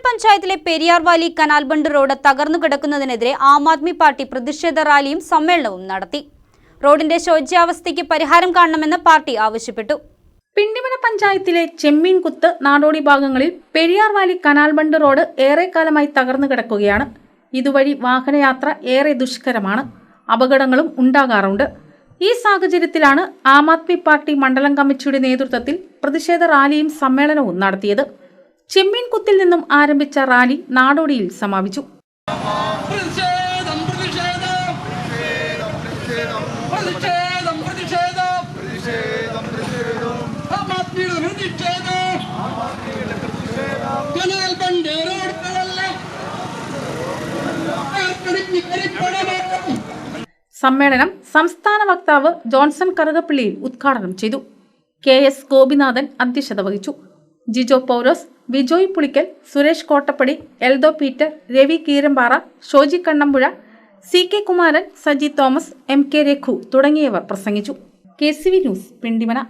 പഞ്ചായത്തിലെ Periyar Valley canal bund road തകർന്നു കിടക്കുന്നതിനെതിരെ Aam Aadmi party പ്രതിഷേധ റാലിയും സമ്മേളനവും നടത്തി. റോഡിന്റെ ശോച്യാവസ്ഥയ്ക്ക് പരിഹാരം കാണണമെന്ന് പാർട്ടി ആവശ്യപ്പെട്ടു. പിണ്ടിമന പഞ്ചായത്തിലെ ചെമ്മീൻകുത്ത് നാടോടി ഭാഗങ്ങളിൽ പെരിയാർവാലി കനാൽ ബണ്ട് റോഡ് ഏറെക്കാലമായി തകർന്നു കിടക്കുകയാണ്. ഇതുവഴി വാഹനയാത്ര ഏറെ ദുഷ്കരമാണ്. അപകടങ്ങളും ഉണ്ടാകാറുണ്ട്. ഈ സാഹചര്യത്തിലാണ് ആം ആദ്മി പാർട്ടി മണ്ഡലം കമ്മിറ്റിയുടെ നേതൃത്വത്തിൽ പ്രതിഷേധ റാലിയും സമ്മേളനവും നടത്തിയത്. ചെമ്മീൻകുത്തിൽ നിന്നും ആരംഭിച്ച റാലി നാടോടിയിൽ സമാപിച്ചു. സമ്മേളനം സംസ്ഥാന വക്താവ് ജോൺസൺ കറുകപ്പള്ളിയിൽ ഉദ്ഘാടനം ചെയ്തു. KS ഗോപിനാഥൻ അധ്യക്ഷത വഹിച്ചു. ജിജോ പൗലോസ്, വിജോയ് പുളിക്കൽ, സുരേഷ് കോട്ടപ്പടി, എൽദോ പീറ്റർ, രവി കീരമ്പാറ, ഷോജി കണ്ണമ്പുഴ, CK കുമാരൻ, സജി തോമസ്, MK രഘു തുടങ്ങിയവർ പ്രസംഗിച്ചു. KCV news Pindimana.